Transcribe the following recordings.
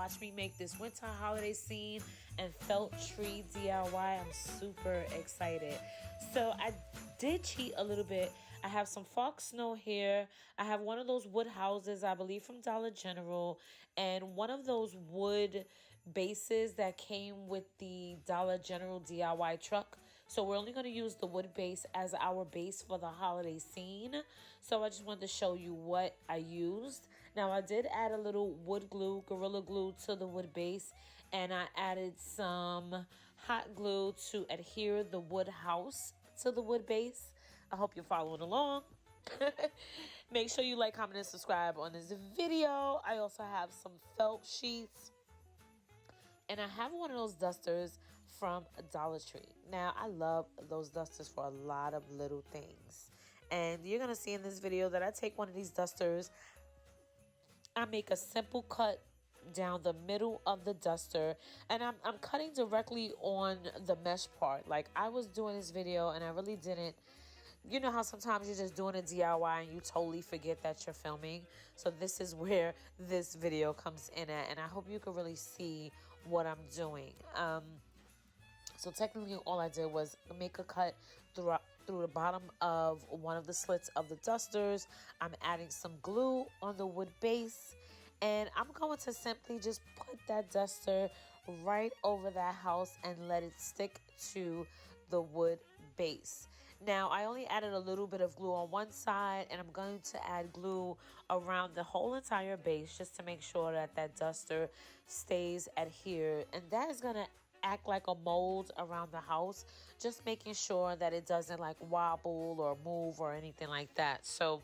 watch me make this winter holiday scene and felt tree DIY. I'm super excited. So I did cheat a little bit. I have some fox snow here. I have one of those wood houses, I believe from Dollar General, and one of those wood bases that came with the Dollar General DIY truck. So we're only going to use the wood base as our base for the holiday scene. So I just wanted to show you what I used. Now I did add a little wood glue, Gorilla Glue, to the wood base, and I added some hot glue to adhere the wood house to the wood base. I hope you're following along. Make sure you like, comment, and subscribe on this video. I also have some felt sheets, and I have one of those dusters from Dollar Tree. Now, I love those dusters for a lot of little things. And you're going to see in this video that I take one of these dusters, I make a simple cut down the middle of the duster, and I'm cutting directly on the mesh part. Like, I was doing this video and I really didn't, you know how sometimes you're just doing a DIY and you totally forget that you're filming. So this is where this video comes in at, and I hope you can really see what I'm doing. So technically all I did was make a cut through the bottom of one of the slits of the dusters. I'm adding some glue on the wood base, and I'm going to simply just put that duster right over that house and let it stick to the wood base. Now, I only added a little bit of glue on one side, and I'm going to add glue around the whole entire base just to make sure that that duster stays adhered. And that is going to act like a mold around the house, just making sure that it doesn't like wobble or move or anything like that. So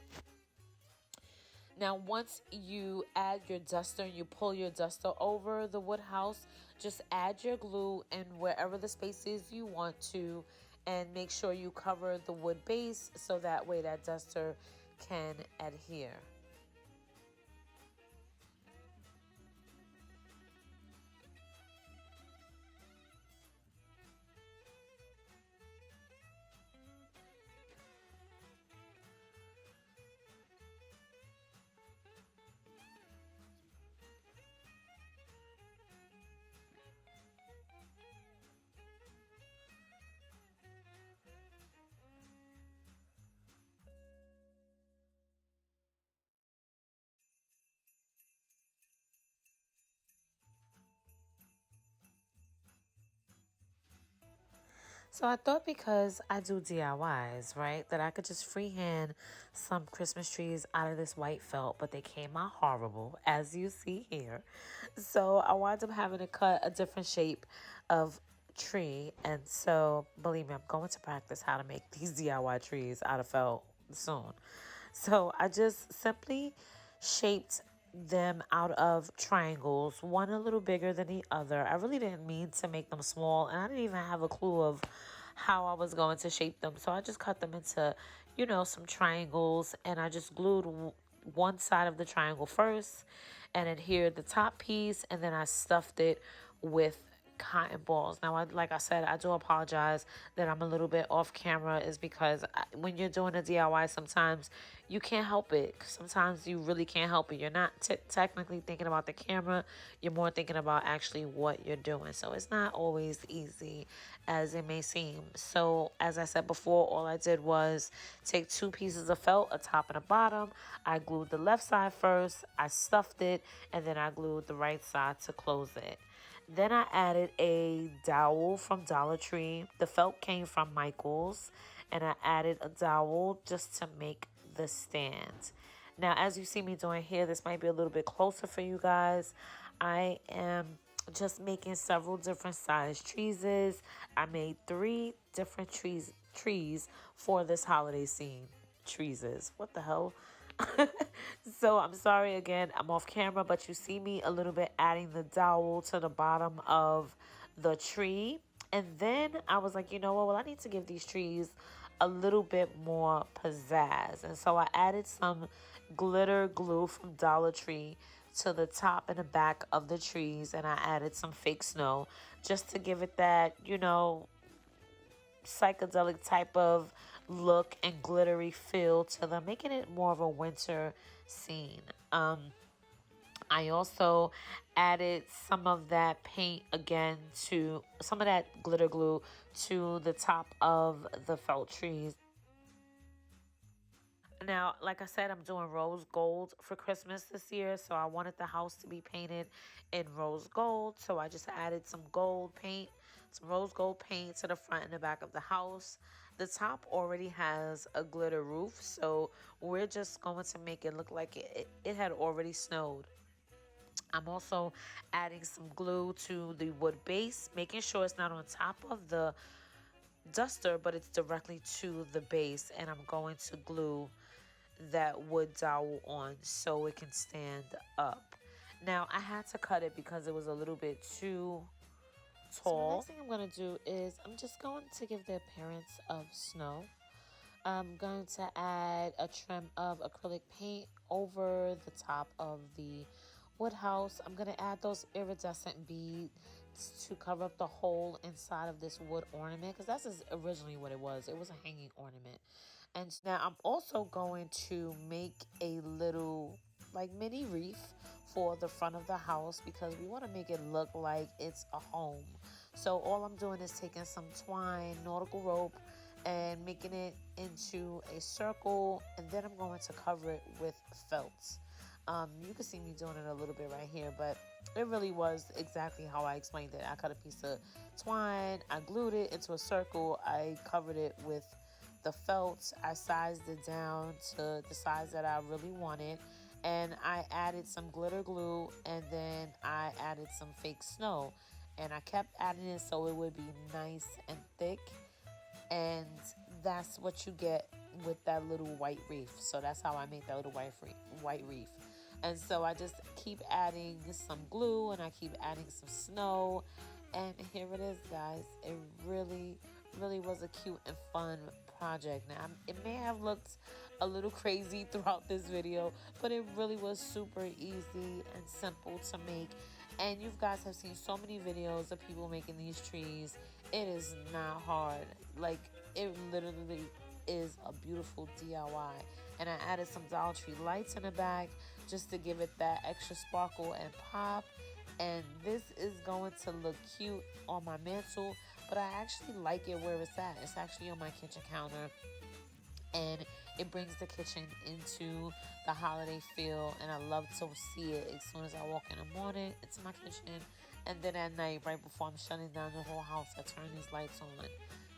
now once you add your duster and you pull your duster over the wood house, just add your glue and wherever the space is you want to, and make sure you cover the wood base so that way that duster can adhere. So I thought because I do DIYs, right, that I could just freehand some Christmas trees out of this white felt, but they came out horrible, as you see here. So I wound up having to cut a different shape of tree, and so believe me, I'm going to practice how to make these DIY trees out of felt soon. So I just simply shaped them out of triangles, one a little bigger than the other. I really didn't mean to make them small, and I didn't even have a clue of how I was going to shape them. So I just cut them into, you know, some triangles, and I just glued one side of the triangle first and adhered the top piece, and then I stuffed it with cotton balls. Now, like I said, I do apologize that I'm a little bit off camera, is because when you're doing a DIY, sometimes you can't help it. Sometimes you really can't help it. You're not technically thinking about the camera. You're more thinking about actually what you're doing. So it's not always easy as it may seem. So as I said before, all I did was take two pieces of felt, a top and a bottom. I glued the left side first, I stuffed it, and then I glued the right side to close it. Then I added a dowel from Dollar Tree. The felt came from Michael's, and I added a dowel just to make the stand. Now, as you see me doing here, this might be a little bit closer for you guys. I am just making several different size trees. I made 3 different trees for this holiday scene. Trees. What the hell? So I'm sorry again, I'm off camera, but you see me a little bit adding the dowel to the bottom of the tree. And then I was like, you know what, well, I need to give these trees a little bit more pizzazz. And so I added some glitter glue from Dollar Tree to the top and the back of the trees, and I added some fake snow just to give it that, you know, psychedelic type of look and glittery feel to them, making it more of a winter scene. I also added some of that paint again, to some of that glitter glue to the top of the felt trees. Now, like I said, I'm doing rose gold for Christmas this year, so I wanted the house to be painted in rose gold. So I just added some gold paint, some rose gold paint to the front and the back of the house. The top already has a glitter roof, so we're just going to make it look like it had already snowed. I'm also adding some glue to the wood base, making sure it's not on top of the duster, but it's directly to the base. And I'm going to glue that wood dowel on so it can stand up. Now, I had to cut it because it was a little bit too tall. So the next thing I'm going to do is I'm just going to give the appearance of snow. I'm going to add a trim of acrylic paint over the top of the wood house. I'm going to add those iridescent beads to cover up the hole inside of this wood ornament, because that's originally what it was. It was a hanging ornament. And now I'm also going to make a little like mini wreath for the front of the house, because we want to make it look like it's a home. So all I'm doing is taking some twine, nautical rope, and making it into a circle, and then I'm going to cover it with felt. You can see me doing it a little bit right here, but it really was exactly how I explained it. I cut a piece of twine, I glued it into a circle, I covered it with the felt, I sized it down to the size that I really wanted, and I added some glitter glue, and then I added some fake snow, and I kept adding it so it would be nice and thick. And that's what you get with that little white wreath. So that's how I make that little white wreath. And so I just keep adding some glue, and I keep adding some snow, and here it is, guys. It really was a cute and fun project. Now, it may have looked a little crazy throughout this video, but it really was super easy and simple to make. And you guys have seen so many videos of people making these trees. It is not hard. Like, it literally is a beautiful DIY. And I added some Dollar Tree lights in the back just to give it that extra sparkle and pop. And this is going to look cute on my mantle, but I actually like it where it's at. It's actually on my kitchen counter, and it brings the kitchen into the holiday feel, and I love to see it as soon as I walk in the morning. It's my kitchen, and then at night, right before I'm shutting down the whole house, I turn these lights on.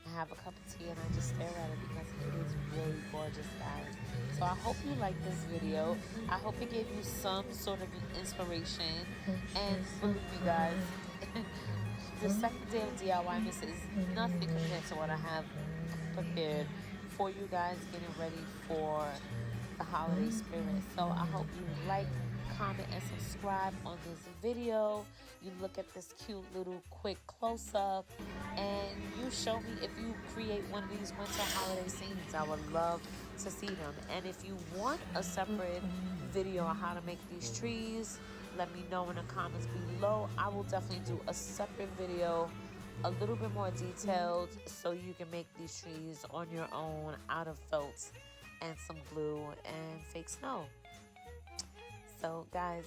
I have a cup of tea and I just stare at it because it is really gorgeous, guys. So I hope you like this video. I hope it gave you some sort of inspiration. And believe me, guys, the second day of DIYMas is nothing compared to what I have prepared for you guys getting ready for the holiday spirit. So I hope you like, comment, and subscribe on this video. You look at this cute little quick close-up, and you show me if you create one of these winter holiday scenes. I would love to see them. And if you want a separate video on how to make these trees, let me know in the comments below. I will definitely do a separate video, a little bit more detailed, so you can make these trees on your own out of felt and some glue and fake snow. So guys,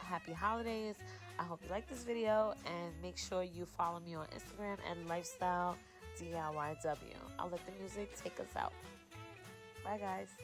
happy holidays. I hope you like this video, and make sure you follow me on Instagram at LifestyleDIYW. I'll let the music take us out. Bye guys.